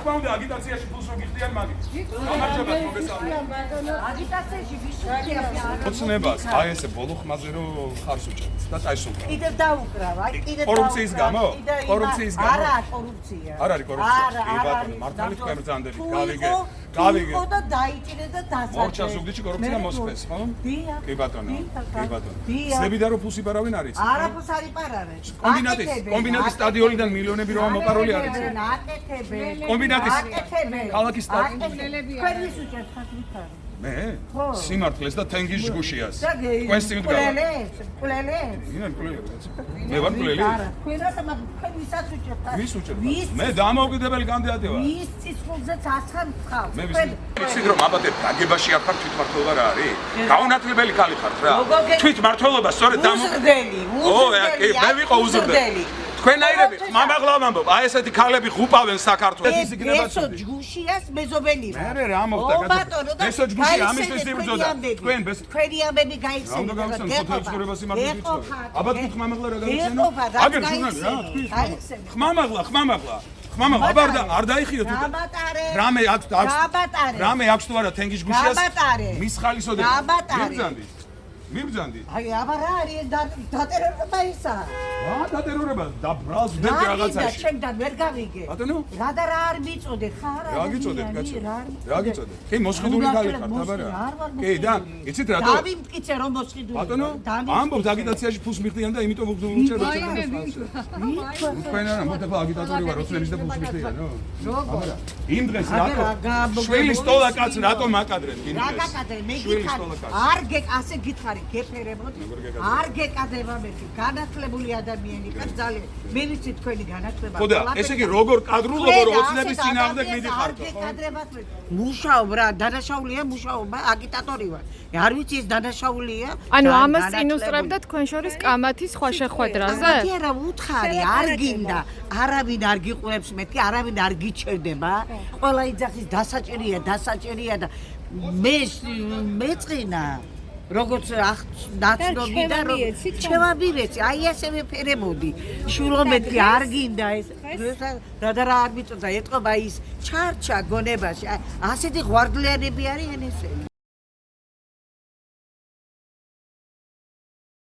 თქმა უნდა აგიტაციაში ფულს რო გიხდიან მაგით. გამარჯობა მოგესალმებით. აგიტაციაში ვისურვებია. ოცნებას აი ესე ბოლო ხმაზე რო ხარს უჭერს და წაისულყა. კიდევ დაუკრავა, კიდევ კორუფციის გამო? კორუფციის გამო? არა, კორუფცია. არ არის კორუფცია. კი ბატონო, მართალი თქვენ ბრძანდებით. გავიგე. გავიგე. და დაიჭირე და დასაჭრე. მორჩა ზუგდიდში კორუფცია მოსწეს, ხო? დიახ. კი ბატონო. კი ბატონო. დიახ. ზებიდა რო ფულს იპარავენ არის? არაფერს არ იპარავენ. კომბინატის სტადიონიდან მილიონები რო მოპარული არის. აკეთებენ. კომბინატის აკეთებენ. ქალაქის სტადიონი. თქვენ ვის უჭერთ ხათვითარ? მე? სიმართლეს და თენგის ჯგუშიას. თქვენ თქვენ სიმდგარა. კვლელებს. ინან კვლელებს. მე ვარ კვლელი. არა, თქვენაც თქვენ ვისაც უჭერთ? ვის უჭერთ? მე დამოუკიდებელი კანდიდატი ვარ. ვის ცისხლზეც ასხარ ხავს? მე ვიცით რომ აბატებ დაგებაში არ ხარ თვითმართველობა რა არის? გაუნათლებელი ქალი ხართ რა. თვითმართველობა სწორედ უზრდელი, უზრდელი. მე ვიყო უზრდელი. თქვენაირები ხმამაღლა ვამბობ, აი ესეთი ქალები ხუპავენ საქართველოს. ესო ჯგუშიას მეზობელი ვარ. მე რა მოხდა? ბატონო და ესო ჯგუში ამისთვის იბრძოდა. თქვენ თქვენი ამბები გაიხსენეთ. რა უნდა გავხსენოთ? სოციალურ სიმართლეს ვიცხოვ. აბა თუ ხმამაღლა რა გავიხსენო? აგერ ჟურნალი რა? ხმამაღლა. აბა არ დაიხიოთ თუ რამე აქვს რამე აქვს თუ არა თენგის ჯგუშიას მის ხალისოდე მიბრძანდით აი აბა რა არის დატერორება ისა რა დატერორება და ბრალს ვერ რაღაცაში ჩემთან ვერ გავიგე ბატონო რა და რა არ მიწოდე ხარ რა გიწოდეთ კაცო რა გიწოდეთ კი მოსყიდული ხალი ხარ თაბარა კი და იცით რატო დავიმტკიცე რომ მოსყიდული ბატონო ამბობთ აგიტაციაში ფულს მიხდიან და იმიტომ ვუღწევ თქვენ არა მოდი აგიტატორი ვარ ოცნების და ფულს მიხდიანო როგორ იმ დღეს რატო შვილი სტოლა კაც რატო მაკადრეთ იმ დღეს რა გაკადრე მე გითხარი არ ასე გითხარი გეფერებოდი არ გეკადება მე განათლებული ადამიანი ხარ ძალიან მე ვიცი თქვენი განათლება ხო და ესე იგი როგორ კადრულობ რომ ოცნების წინააღმდეგ მიდიხართ ხო მუშაობ რა დანაშაულია მუშაობა აგიტატორი ვარ არ ვიცი ეს დანაშაულია ანუ ამას წინუსწრებდა თქვენ შორის კამათის სხვა შეხვედრაზე კამათი არა უთხარი არ გინდა არავინ არ გიყურებს მეთქი არავინ არ გიჩერდება ყველა იძახის დასაჭერია და მე მეწყინა როგორც ნაცნობი და ჩემაბირეცი აი ესე ვეფერებოდი შულომეთი არ გინდა ეს რა არ მიწოდა ეტყობა ის ჩარჩა გონებაში ასეთი ღვარდლიანები არიან ესენი